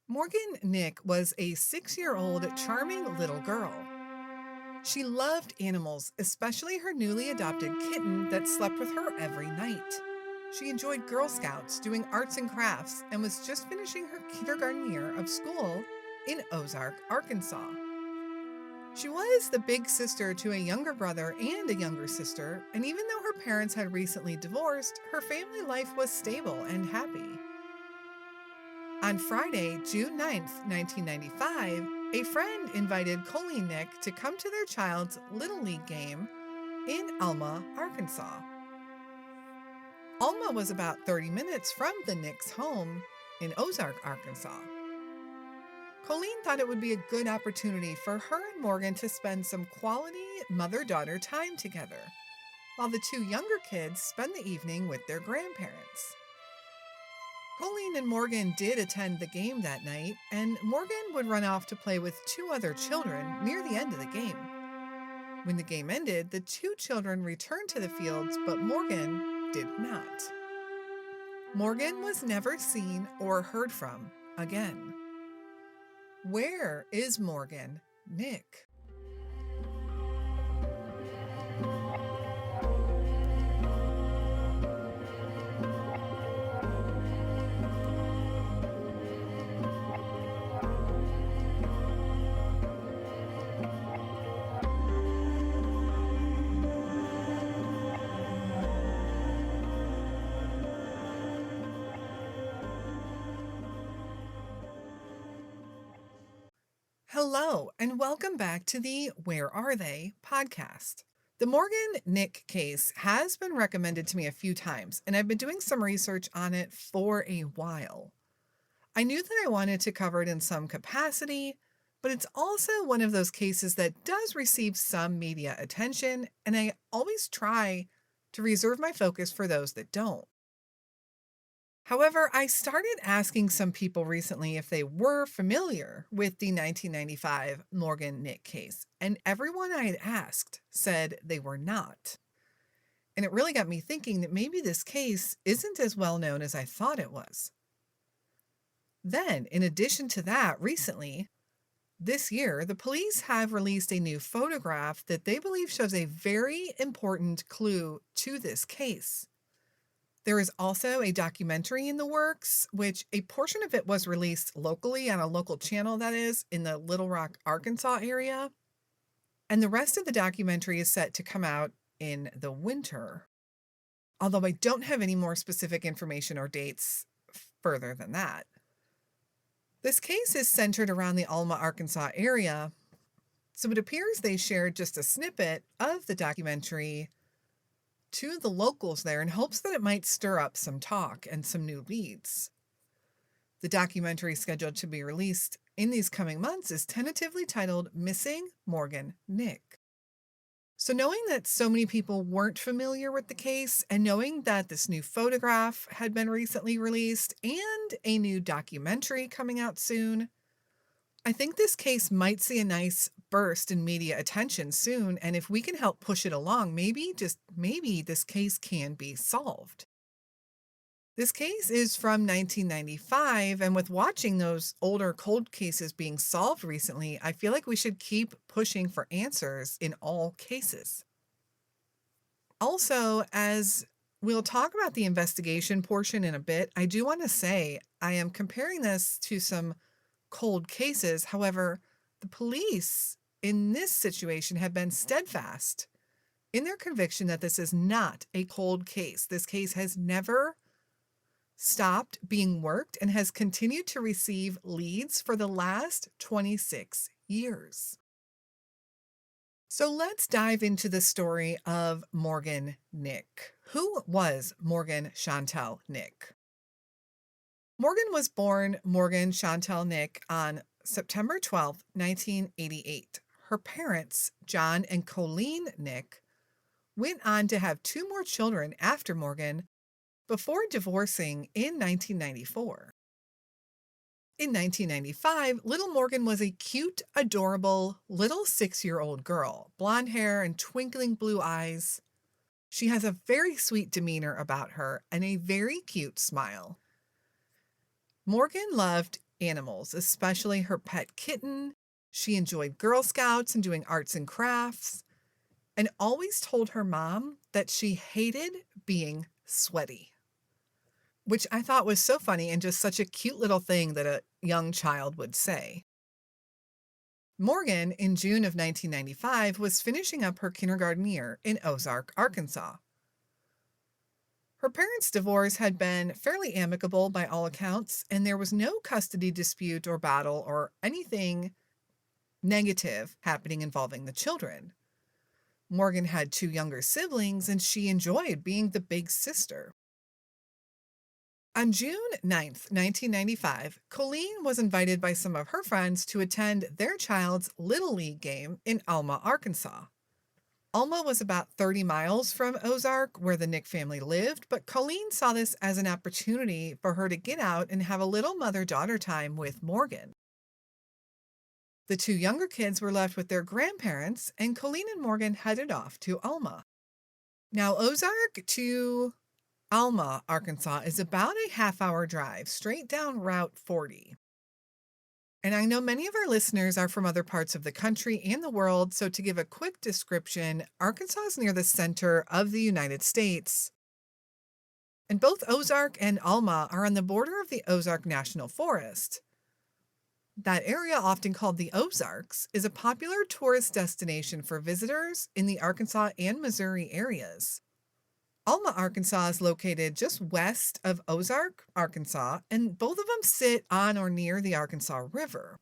Morgan Nick was a 6-year-old charming little girl. She loved animals, especially her newly adopted kitten that slept with her every night. She enjoyed Girl Scouts, doing arts and crafts, and was just finishing her kindergarten year of school in Ozark, Arkansas. She was the big sister to a younger brother and a younger sister, and even though her parents had recently divorced, her family life was stable and happy. On Friday, June 9th, 1995, a friend invited Colleen Nick to come to their child's Little League game in Alma, Arkansas. Alma was about 30 minutes from the Nicks' home in Ozark, Arkansas. Colleen thought it would be a good opportunity for her and Morgan to spend some quality mother-daughter time together, while the two younger kids spend the evening with their grandparents. Colleen and Morgan did attend the game that night, and Morgan would run off to play with two other children near the end of the game. When the game ended, the two children returned to the fields, but Morgan did not. Morgan was never seen or heard from again. Where is Morgan Nick? Hello, and welcome back to the Where Are They podcast. The Morgan Nick case has been recommended to me a few times, and I've been doing some research on it for a while. I knew that I wanted to cover it in some capacity, but it's also one of those cases that does receive some media attention, and I always try to reserve my focus for those that don't. However, I started asking some people recently if they were familiar with the 1995 Morgan Nick case, and everyone I had asked said they were not. And it really got me thinking that maybe this case isn't as well known as I thought it was. Then, in addition to that, recently, this year, the police have released a new photograph that they believe shows a very important clue to this case. There is also a documentary in the works, which a portion of it was released locally on a local channel, that is, in the Little Rock, Arkansas area. And the rest of the documentary is set to come out in the winter. Although I don't have any more specific information or dates further than that. This case is centered around the Alma, Arkansas area, so it appears they shared just a snippet of the documentary to the locals there in hopes that it might stir up some talk and some new leads. The documentary scheduled to be released in these coming months is tentatively titled Missing Morgan Nick. So knowing that so many people weren't familiar with the case and knowing that this new photograph had been recently released and a new documentary coming out soon, I think this case might see a nice burst in media attention soon, and if we can help push it along, maybe, just maybe, this case can be solved. This case is from 1995, and with watching those older cold cases being solved recently, I feel like we should keep pushing for answers in all cases. Also, as we'll talk about the investigation portion in a bit, I do want to say I am comparing this to some cold cases. However, the police in this situation have been steadfast in their conviction that this is not a cold case. This case has never stopped being worked and has continued to receive leads for the last 26 years. So let's dive into the story of Morgan Nick. Who was Morgan Chantel Nick? Morgan was born Morgan Chantel Nick on September 12, 1988. Her parents, John and Colleen Nick, went on to have two more children after Morgan before divorcing in 1994. In 1995, little Morgan was a cute, adorable, little 6-year-old girl, blonde hair and twinkling blue eyes. She has a very sweet demeanor about her and a very cute smile. Morgan loved animals, especially her pet kitten. She enjoyed Girl Scouts and doing arts and crafts, and always told her mom that she hated being sweaty, which I thought was so funny and just such a cute little thing that a young child would say. Morgan, in June of 1995, was finishing up her kindergarten year in Ozark, Arkansas. Her parents' divorce had been fairly amicable by all accounts, and there was no custody dispute or battle or anything negative happening involving the children. Morgan had two younger siblings, and she enjoyed being the big sister. On June 9th, 1995, Colleen was invited by some of her friends to attend their child's Little League game in Alma, Arkansas. Alma was about 30 miles from Ozark, where the Nick family lived, but Colleen saw this as an opportunity for her to get out and have a little mother-daughter time with Morgan. The two younger kids were left with their grandparents, and Colleen and Morgan headed off to Alma. Now, Ozark to Alma, Arkansas is about a half-hour drive straight down Route 40. And I know many of our listeners are from other parts of the country and the world, so to give a quick description, Arkansas is near the center of the United States. And both Ozark and Alma are on the border of the Ozark National Forest. That area, often called the Ozarks, is a popular tourist destination for visitors in the Arkansas and Missouri areas. Alma, Arkansas is located just west of Ozark, Arkansas, and both of them sit on or near the Arkansas River.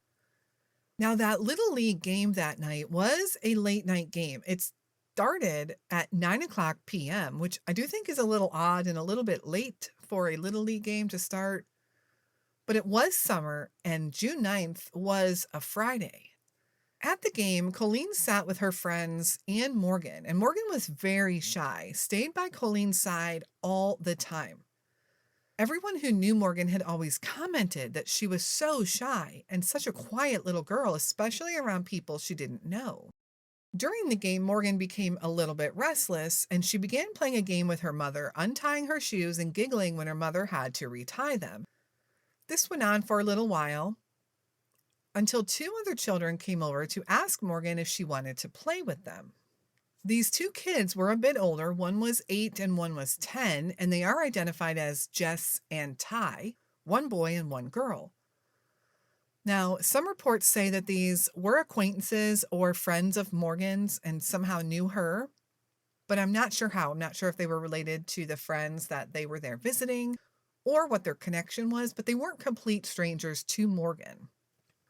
Now, that Little League game that night was a late night game. It started at 9 o'clock p.m., which I do think is a little odd and a little bit late for a Little League game to start. But it was summer, and June 9th was a Friday. At the game, Colleen sat with her friends and Morgan was very shy, stayed by Colleen's side all the time. Everyone who knew Morgan had always commented that she was so shy and such a quiet little girl, especially around people she didn't know. During the game, Morgan became a little bit restless, and she began playing a game with her mother, untying her shoes and giggling when her mother had to retie them. This went on for a little while, until two other children came over to ask Morgan if she wanted to play with them. These two kids were a bit older. One was 8 and one was 10, and they are identified as Jess and Ty, one boy and one girl. Now, some reports say that these were acquaintances or friends of Morgan's and somehow knew her, but I'm not sure how. I'm not sure if they were related to the friends that they were there visiting or what their connection was, but they weren't complete strangers to Morgan.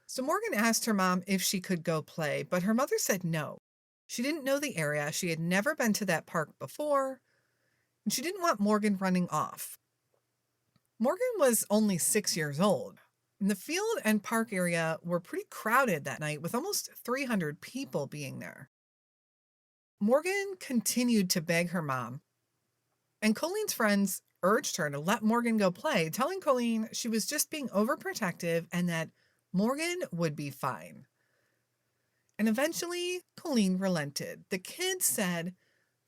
So Morgan asked her mom if she could go play, but her mother said no. She didn't know the area. She had never been to that park before, and she didn't want Morgan running off. Morgan was only 6 years old, and the field and park area were pretty crowded that night, with almost 300 people being there. Morgan continued to beg her mom, and Colleen's friends urged her to let Morgan go play, telling Colleen she was just being overprotective and that Morgan would be fine. And eventually, Colleen relented. The kids said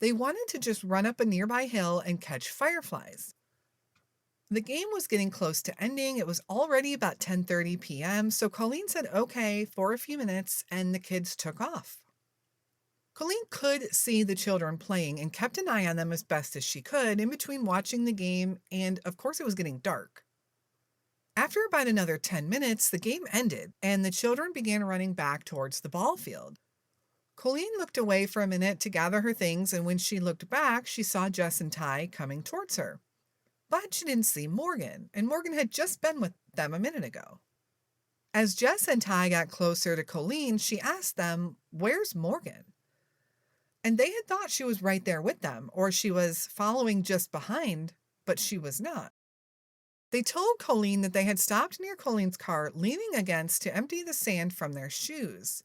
they wanted to just run up a nearby hill and catch fireflies. The game was getting close to ending. It was already about 10:30 p.m., so Colleen said okay for a few minutes, and the kids took off. Colleen could see the children playing and kept an eye on them as best as she could in between watching the game, and of course it was getting dark. After about another 10 minutes, the game ended, and the children began running back towards the ball field. Colleen looked away for a minute to gather her things, and when she looked back, she saw Jess and Ty coming towards her. But she didn't see Morgan, and Morgan had just been with them a minute ago. As Jess and Ty got closer to Colleen, she asked them, "Where's Morgan?" And they had thought she was right there with them, or she was following just behind, but she was not. They told Colleen that they had stopped near Colleen's car, leaning against to empty the sand from their shoes.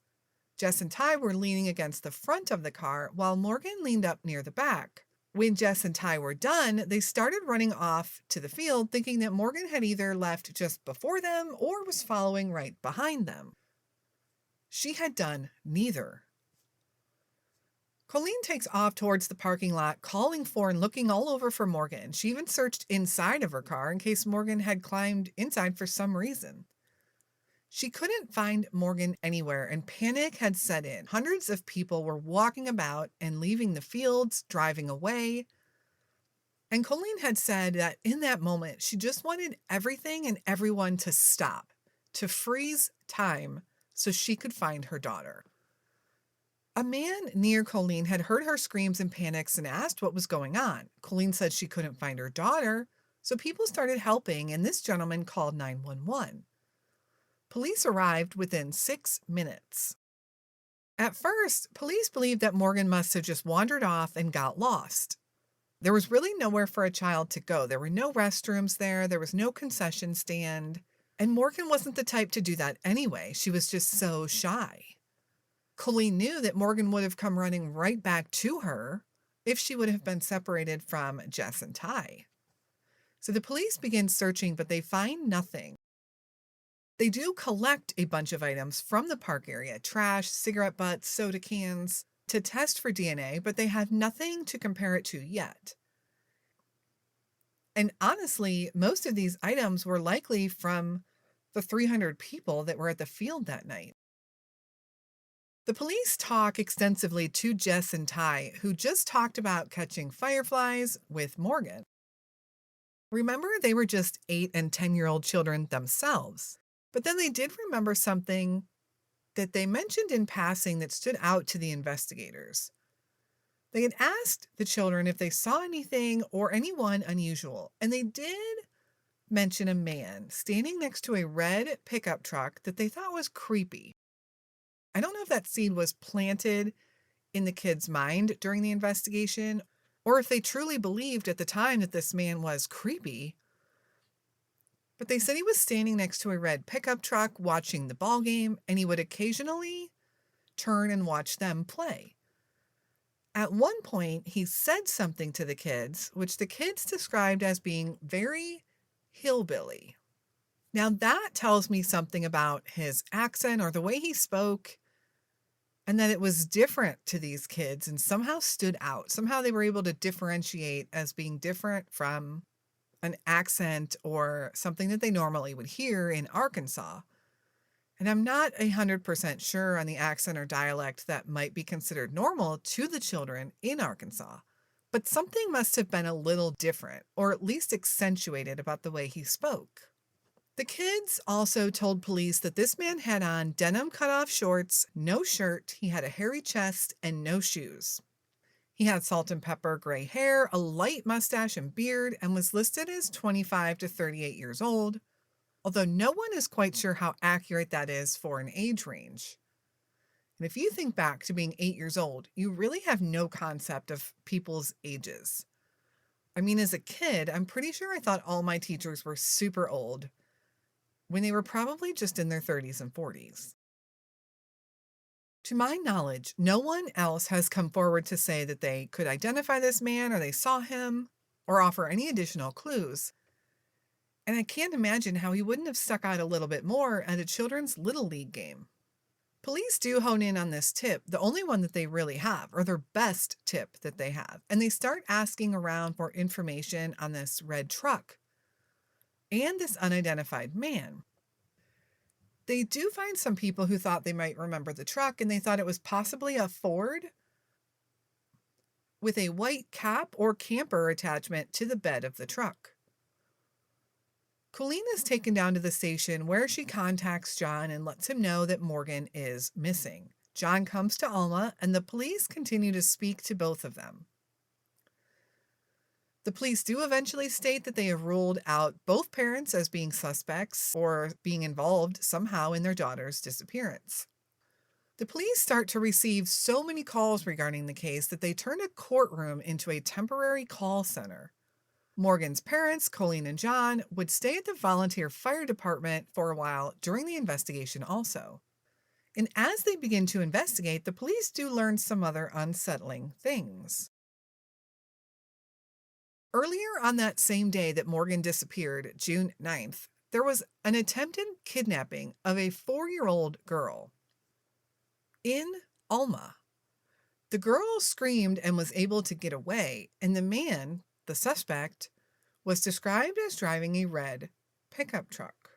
Jess and Ty were leaning against the front of the car, while Morgan leaned up near the back. When Jess and Ty were done, they started running off to the field, thinking that Morgan had either left just before them or was following right behind them. She had done neither. Colleen takes off towards the parking lot, calling for and looking all over for Morgan. She even searched inside of her car in case Morgan had climbed inside for some reason. She couldn't find Morgan anywhere, and panic had set in. Hundreds of people were walking about and leaving the fields, driving away. And Colleen had said that in that moment, she just wanted everything and everyone to stop, to freeze time so she could find her daughter. A man near Colleen had heard her screams and panics and asked what was going on. Colleen said she couldn't find her daughter, so people started helping, and this gentleman called 911. Police arrived within 6 minutes. At first, police believed that Morgan must have just wandered off and got lost. There was really nowhere for a child to go. There were no restrooms there. There was no concession stand. And Morgan wasn't the type to do that anyway. She was just so shy. Colleen knew that Morgan would have come running right back to her if she would have been separated from Jess and Ty. So the police begin searching, but they find nothing. They do collect a bunch of items from the park area, trash, cigarette butts, soda cans, to test for DNA, but they have nothing to compare it to yet. And honestly, most of these items were likely from the 300 people that were at the field that night. The police talk extensively to Jess and Ty, who just talked about catching fireflies with Morgan. Remember, they were just 8 and 10-year-old children themselves. But then they did remember something that they mentioned in passing that stood out to the investigators. They had asked the children if they saw anything or anyone unusual, and they did mention a man standing next to a red pickup truck that they thought was creepy. I don't know if that seed was planted in the kid's mind during the investigation, or if they truly believed at the time that this man was creepy. But they said he was standing next to a red pickup truck watching the ball game, and he would occasionally turn and watch them play. At one point, he said something to the kids, which the kids described as being very hillbilly. Now, that tells me something about his accent or the way he spoke, and that it was different to these kids and somehow stood out. Somehow they were able to differentiate as being different from an accent or something that they normally would hear in Arkansas. And I'm not 100% sure on the accent or dialect that might be considered normal to the children in Arkansas, but something must have been a little different, or at least accentuated about the way he spoke. The kids also told police that this man had on denim cutoff shorts, no shirt, he had a hairy chest, and no shoes. He had salt and pepper gray hair, a light mustache and beard, and was listed as 25 to 38 years old, although no one is quite sure how accurate that is for an age range. And if you think back to being 8 years old, you really have no concept of people's ages. I mean, as a kid, I'm pretty sure I thought all my teachers were super old when they were probably just in their 30s and 40s. To my knowledge, no one else has come forward to say that they could identify this man or they saw him or offer any additional clues. And I can't imagine how he wouldn't have stuck out a little bit more at a children's Little League game. Police do hone in on this tip, the only one that they really have, or their best tip that they have, and they start asking around for information on this red truck and this unidentified man. They do find some people who thought they might remember the truck, and they thought it was possibly a Ford with a white cap or camper attachment to the bed of the truck. Colleen is taken down to the station where she contacts John and lets him know that Morgan is missing. John comes to Alma, and the police continue to speak to both of them. The police do eventually state that they have ruled out both parents as being suspects or being involved somehow in their daughter's disappearance. The police start to receive so many calls regarding the case that they turn a courtroom into a temporary call center. Morgan's parents, Colleen and John, would stay at the volunteer fire department for a while during the investigation also. And as they begin to investigate, the police do learn some other unsettling things. Earlier on that same day that Morgan disappeared, June 9th, there was an attempted kidnapping of a 4-year-old girl in Alma. The girl screamed and was able to get away, and the man, the suspect, was described as driving a red pickup truck.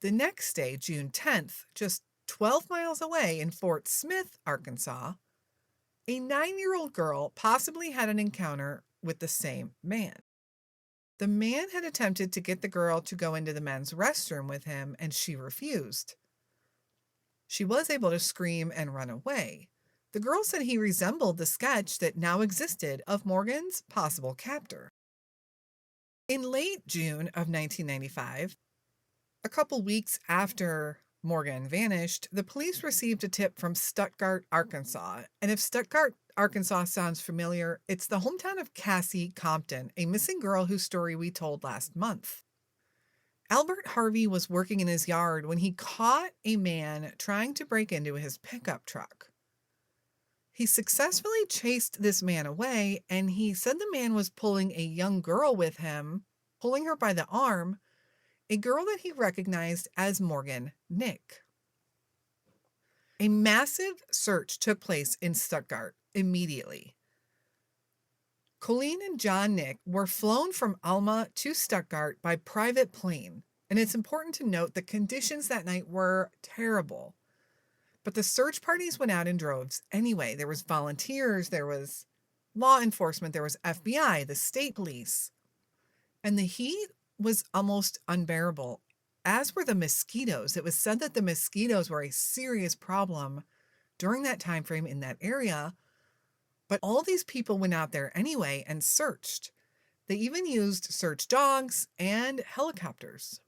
The next day, June 10th, just 12 miles away in Fort Smith, Arkansas, a 9-year-old girl possibly had an encounter with the same man. The man had attempted to get the girl to go into the men's restroom with him, and she refused. She was able to scream and run away. The girl said he resembled the sketch that now existed of Morgan's possible captor. In late June of 1995, a couple weeks after Morgan vanished, the police received a tip from Stuttgart, Arkansas. And if Stuttgart, Arkansas sounds familiar, it's the hometown of Cassie Compton, a missing girl whose story we told last month. Albert Harvey was working in his yard when he caught a man trying to break into his pickup truck. He successfully chased this man away, and he said the man was pulling a young girl with him, pulling her by the arm, a girl that he recognized as Morgan Nick. A massive search took place in Stuttgart immediately. Colleen and John Nick were flown from Alma to Stuttgart by private plane, and it's important to note the conditions that night were terrible. But the search parties went out in droves anyway. There was volunteers, there was law enforcement, there was FBI, the state police. And the heat was almost unbearable, as were the mosquitoes. It was said that the mosquitoes were a serious problem during that time frame in that area. But all these people went out there anyway and searched. They even used search dogs and helicopters.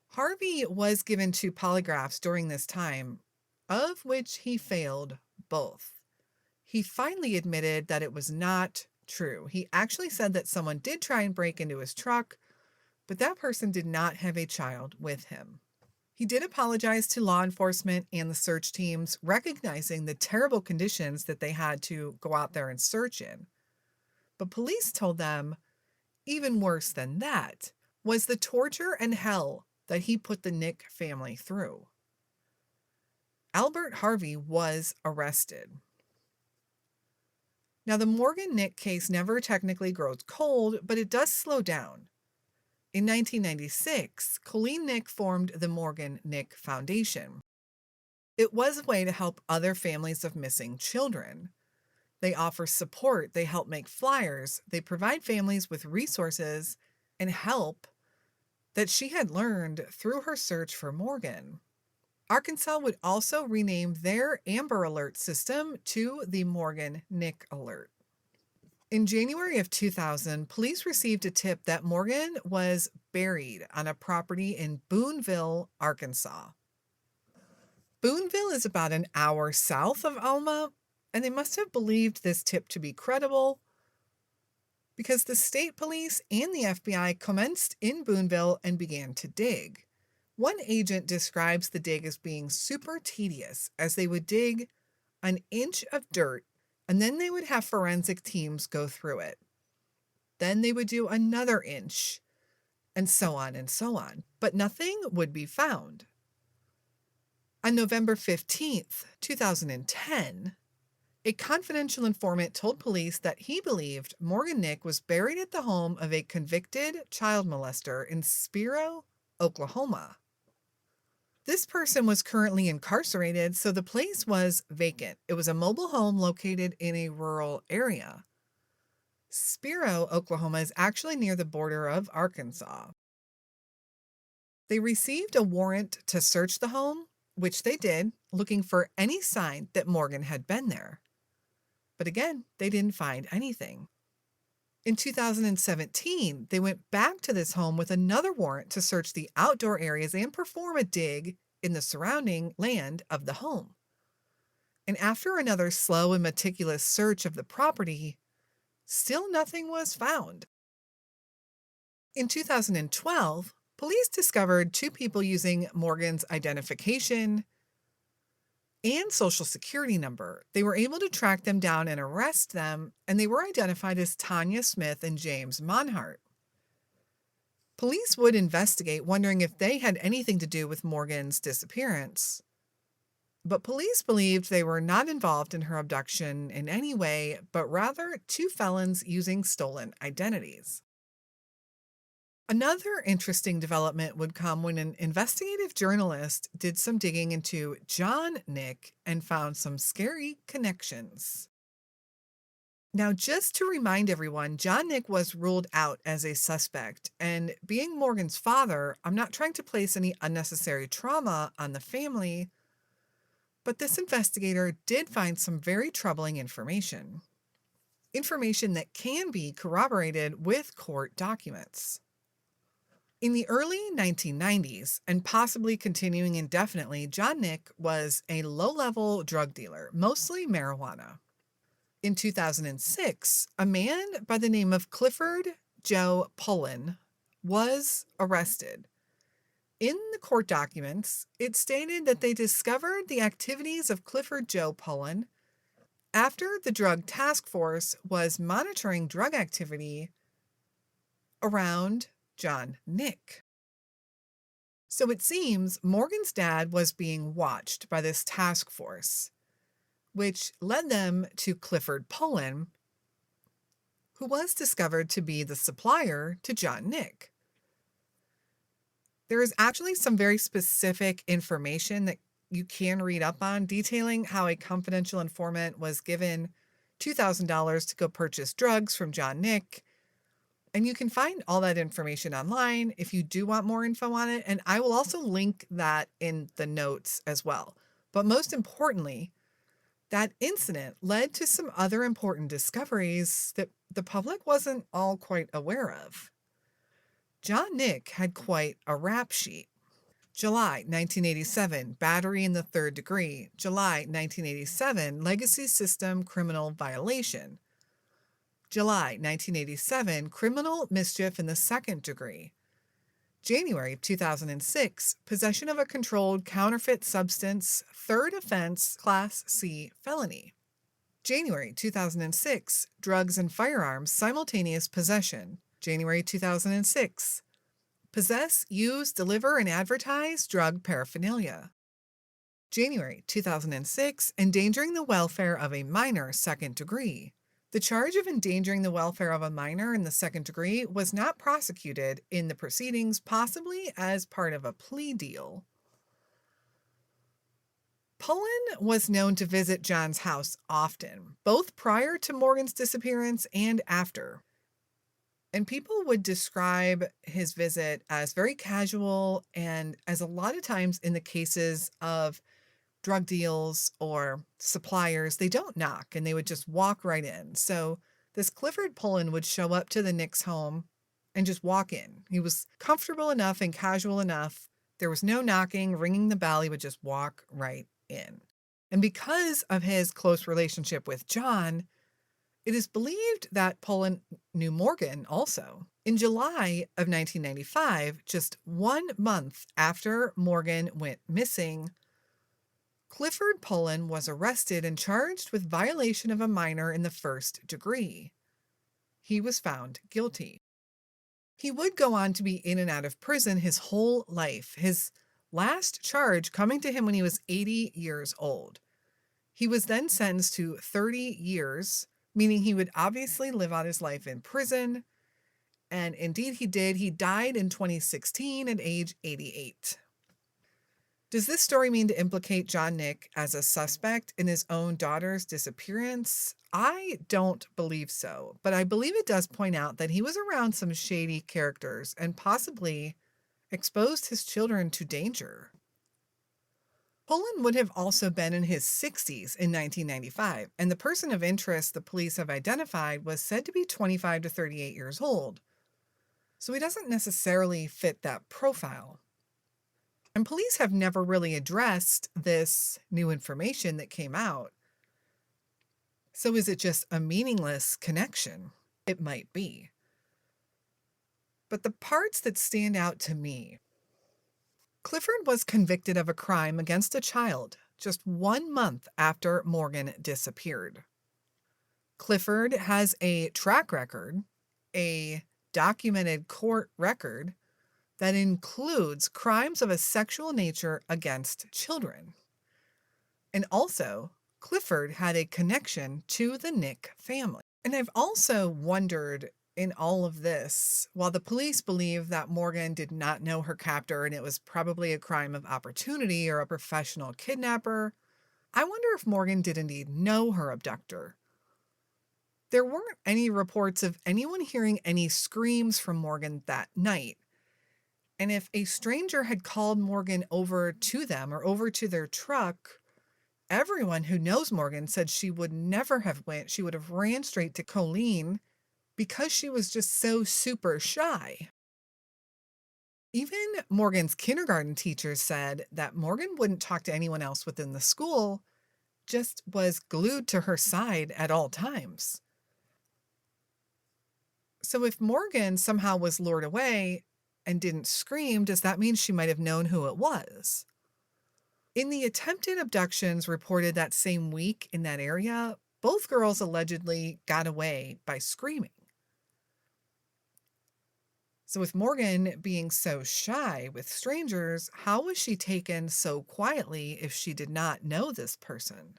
Harvey was given 2 polygraphs during this time, of which he failed both. He finally admitted that it was not true. He actually said that someone did try and break into his truck, but that person did not have a child with him. He did apologize to law enforcement and the search teams, recognizing the terrible conditions that they had to go out there and search in. But police told them, even worse than that, was the torture and hell that he put the Nick family through. Albert Harvey was arrested. Now, the Morgan Nick case never technically grows cold, but it does slow down. In 1996, Colleen Nick formed the Morgan Nick Foundation. It was a way to help other families of missing children. They offer support, they help make flyers, they provide families with resources and help that she had learned through her search for Morgan. Arkansas would also rename their Amber Alert system to the Morgan Nick Alert. In January of 2000, police received a tip that Morgan was buried on a property in Boonville, Arkansas. Boonville is about an hour south of Alma, and they must have believed this tip to be credible because the state police and the FBI commenced in Boonville and began to dig. One agent describes the dig as being super tedious, as they would dig an inch of dirt and then they would have forensic teams go through it. Then they would do another inch, and so on and so on. But nothing would be found. On November 15th, 2010, a confidential informant told police that he believed Morgan Nick was buried at the home of a convicted child molester in Spiro, Oklahoma. This person was currently incarcerated, so the place was vacant. It was a mobile home located in a rural area. Spiro, Oklahoma is actually near the border of Arkansas. They received a warrant to search the home, which they did, looking for any sign that Morgan had been there. But again, they didn't find anything. In 2017, they went back to this home with another warrant to search the outdoor areas and perform a dig in the surrounding land of the home. And after another slow and meticulous search of the property, still nothing was found. In 2012, police discovered 2 people using Morgan's identification and social security number. They were able to track them down and arrest them, and they were identified as Tanya Smith and James Monhart. Police would investigate, wondering if they had anything to do with Morgan's disappearance. But police believed they were not involved in her abduction in any way, but rather 2 felons using stolen identities. Another interesting development would come when an investigative journalist did some digging into John Nick and found some scary connections. Now, just to remind everyone, John Nick was ruled out as a suspect, and being Morgan's father, I'm not trying to place any unnecessary trauma on the family, but this investigator did find some very troubling information. Information that can be corroborated with court documents. In the early 1990s, and possibly continuing indefinitely, John Nick was a low-level drug dealer, mostly marijuana. In 2006, a man by the name of Clifford Joe Pullen was arrested. In the court documents, it stated that they discovered the activities of Clifford Joe Pullen after the Drug Task Force was monitoring drug activity around John Nick. So it seems Morgan's dad was being watched by this task force, which led them to Clifford Pullen, who was discovered to be the supplier to John Nick. There is actually some very specific information that you can read up on detailing how a confidential informant was given $2,000 to go purchase drugs from John Nick. And you can find all that information online if you do want more info on it. And I will also link that in the notes as well. But most importantly, that incident led to some other important discoveries that the public wasn't all quite aware of. John Nick had quite a rap sheet. July 1987, battery in the third degree. July 1987, legacy system criminal violation. July 1987, criminal mischief in the second degree. January 2006, possession of a controlled counterfeit substance, third offense, Class C felony. January 2006, drugs and firearms, simultaneous possession. January 2006, possess, use, deliver, and advertise drug paraphernalia. January 2006, endangering the welfare of a minor, second degree. The charge of endangering the welfare of a minor in the second degree was not prosecuted in the proceedings, possibly as part of a plea deal. Pullen was known to visit John's house often, both prior to Morgan's disappearance and after. And people would describe his visit as very casual, and as a lot of times in the cases of drug deals or suppliers, they don't knock and they would just walk right in. So this Clifford Pullen would show up to the Nicks' home and just walk in. He was comfortable enough and casual enough. There was no knocking, ringing the bell. He would just walk right in. And because of his close relationship with John, it is believed that Pullen knew Morgan also. In July of 1995, just 1 month after Morgan went missing, Clifford Pullen was arrested and charged with violation of a minor in the first degree. He was found guilty. He would go on to be in and out of prison his whole life, his last charge coming to him when he was 80 years old. He was then sentenced to 30 years, meaning he would obviously live out his life in prison. And indeed he did. He died in 2016 at age 88. Does this story mean to implicate John Nick as a suspect in his own daughter's disappearance? I don't believe so, but I believe it does point out that he was around some shady characters and possibly exposed his children to danger. Pullen would have also been in his 60s in 1995, and the person of interest the police have identified was said to be 25 to 38 years old. So he doesn't necessarily fit that profile. And police have never really addressed this new information that came out. So is it just a meaningless connection? It might be. But the parts that stand out to me: Clifford was convicted of a crime against a child just 1 month after Morgan disappeared. Clifford has a track record, a documented court record, that includes crimes of a sexual nature against children. And also, Clifford had a connection to the Nick family. And I've also wondered in all of this, while the police believe that Morgan did not know her captor and it was probably a crime of opportunity or a professional kidnapper, I wonder if Morgan did indeed know her abductor. There weren't any reports of anyone hearing any screams from Morgan that night. And if a stranger had called Morgan over to them or over to their truck, everyone who knows Morgan said she would never have went. She would have ran straight to Colleen because she was just so super shy. Even Morgan's kindergarten teachers said that Morgan wouldn't talk to anyone else within the school, just was glued to her side at all times. So if Morgan somehow was lured away and didn't scream, does that mean she might have known who it was? In the attempted abductions reported that same week in that area, both girls allegedly got away by screaming. So with Morgan being so shy with strangers, how was she taken so quietly if she did not know this person?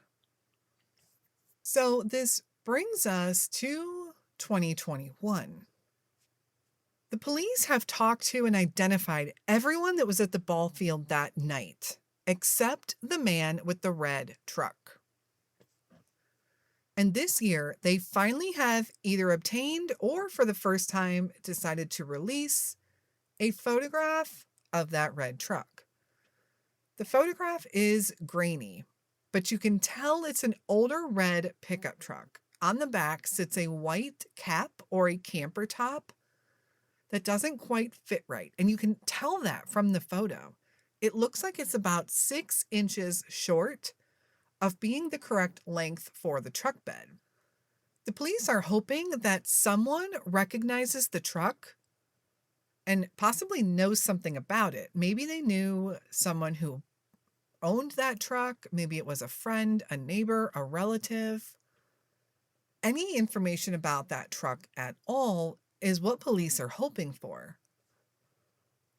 So this brings us to 2021. The police have talked to and identified everyone that was at the ball field that night, except the man with the red truck. And this year, they finally have either obtained or for the first time decided to release a photograph of that red truck. The photograph is grainy, but you can tell it's an older red pickup truck. On the back sits a white cap or a camper top that doesn't quite fit right. And you can tell that from the photo. It looks like it's about 6 inches short of being the correct length for the truck bed. The police are hoping that someone recognizes the truck and possibly knows something about it. Maybe they knew someone who owned that truck. Maybe it was a friend, a neighbor, a relative. Any information about that truck at all is what police are hoping for.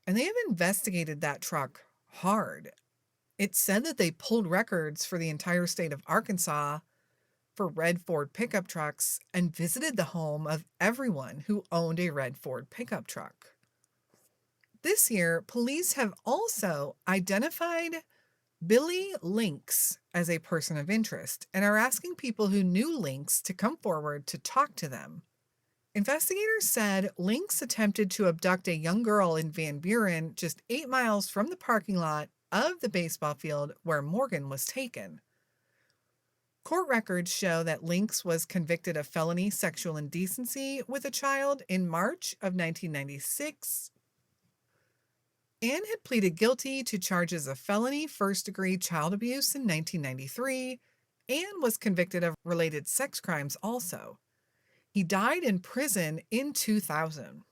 And they have investigated that truck hard. It said that they pulled records for the entire state of Arkansas for red Ford pickup trucks and visited the home of everyone who owned a red Ford pickup truck. This year, police have also identified Billy Lynx as a person of interest and are asking people who knew Lynx to come forward to talk to them. Investigators said Lynx attempted to abduct a young girl in Van Buren, just 8 miles from the parking lot of the baseball field where Morgan was taken. Court records show that Lynx was convicted of felony sexual indecency with a child in March of 1996 and had pleaded guilty to charges of felony first-degree child abuse in 1993 and was convicted of related sex crimes also. He died in prison in 2000.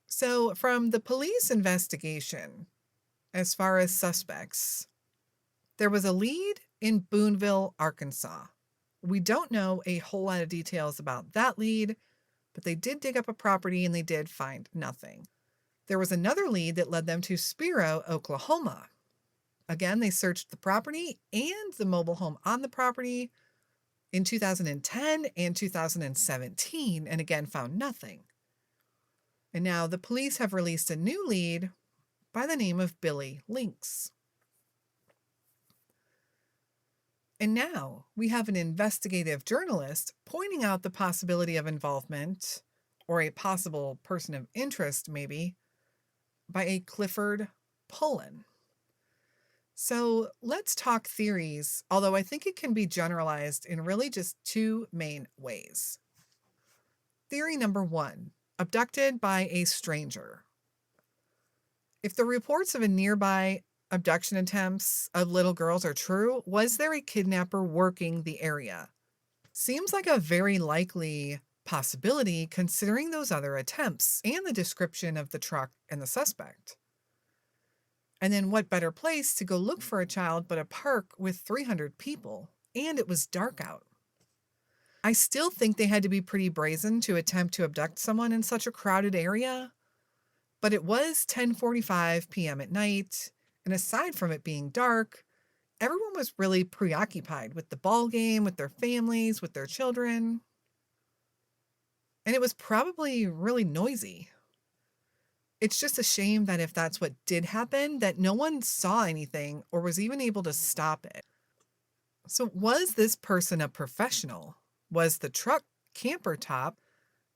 So, from the police investigation, as far as suspects, there was a lead in Boonville, Arkansas. We don't know a whole lot of details about that lead, but they did dig up a property and they did find nothing. There was another lead that led them to Spiro, Oklahoma. Again, they searched the property and the mobile home on the property in 2010 and 2017, and again found nothing. And now the police have released a new lead by the name of Billy Lynx. And now we have an investigative journalist pointing out the possibility of involvement, or a possible person of interest maybe, by a Clifford Pullen. So let's talk theories, although I think it can be generalized in really just 2 main ways. Theory number 1, abducted by a stranger. If the reports of a nearby abduction attempts of little girls are true, was there a kidnapper working the area? Seems like a very likely possibility considering those other attempts and the description of the truck and the suspect. And then what better place to go look for a child but a park with 300 people, and it was dark out. I still think they had to be pretty brazen to attempt to abduct someone in such a crowded area, but it was 10:45 p.m. at night, and aside from it being dark, everyone was really preoccupied with the ball game, with their families, with their children. and it was probably really noisy. It's just a shame that if that's what did happen, that no one saw anything or was even able to stop it. So was this person a professional? Was the truck camper top,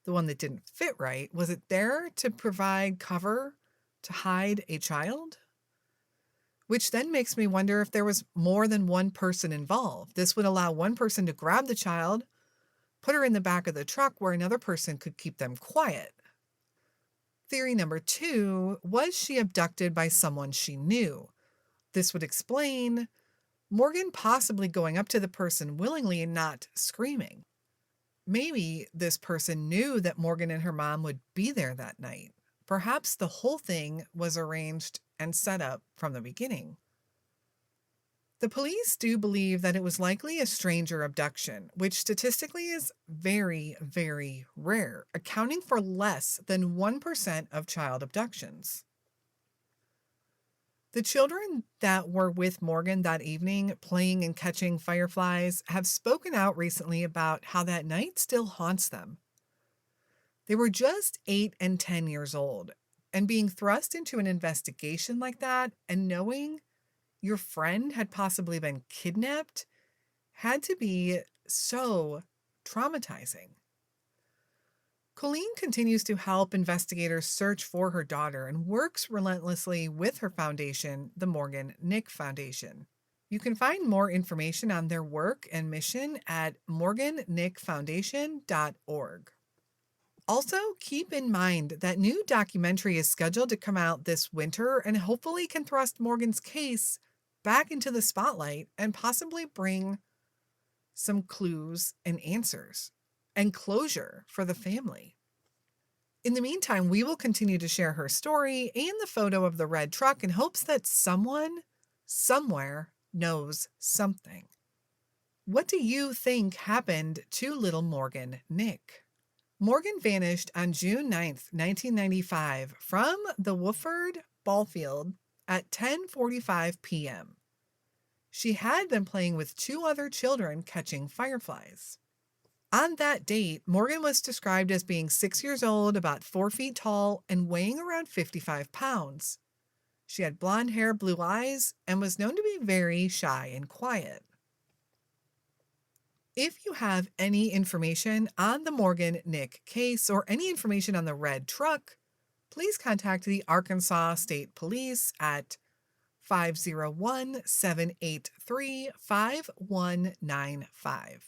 the one that didn't fit right, was it there to provide cover to hide a child? Which then makes me wonder if there was more than one person involved. This would allow one person to grab the child, put her in the back of the truck where another person could keep them quiet. Theory number 2, was she abducted by someone she knew? This would explain Morgan possibly going up to the person willingly and not screaming. Maybe this person knew that Morgan and her mom would be there that night. Perhaps the whole thing was arranged and set up from the beginning. The police do believe that it was likely a stranger abduction, which statistically is very, very rare, accounting for less than 1% of child abductions. The children that were with Morgan that evening, playing and catching fireflies, have spoken out recently about how that night still haunts them. They were just 8 and 10 years old, and being thrust into an investigation like that and knowing your friend had possibly been kidnapped had to be so traumatizing. Colleen continues to help investigators search for her daughter and works relentlessly with her foundation, the Morgan Nick Foundation. You can find more information on their work and mission at morgannickfoundation.org. Also, keep in mind that new documentary is scheduled to come out this winter and hopefully can thrust Morgan's case back into the spotlight and possibly bring some clues and answers and closure for the family. In the meantime, we will continue to share her story and the photo of the red truck in hopes that someone, somewhere, knows something. What do you think happened to little Morgan Nick? Morgan vanished on June 9th, 1995 from the Wooford ball field at 10:45 p.m. She had been playing with 2 other children catching fireflies. On that date, Morgan was described as being 6 years old, about 4 feet tall, and weighing around 55 pounds. She had blonde hair, blue eyes, and was known to be very shy and quiet. If you have any information on the Morgan Nick case or any information on the red truck, please contact the Arkansas State Police at 501-783-5195.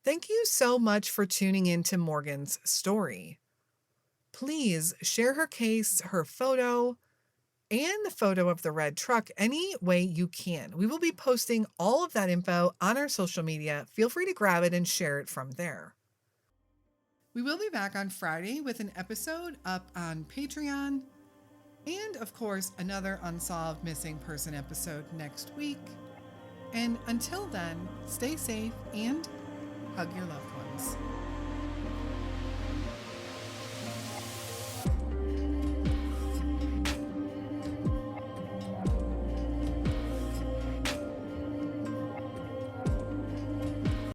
Thank you so much for tuning in to Morgan's story. Please share her case, her photo, and the photo of the red truck any way you can. We will be posting all of that info on our social media. Feel free to grab it and share it from there. We will be back on Friday with an episode up on Patreon. And of course, another Unsolved Missing Person episode next week. And until then, stay safe and hug your loved ones.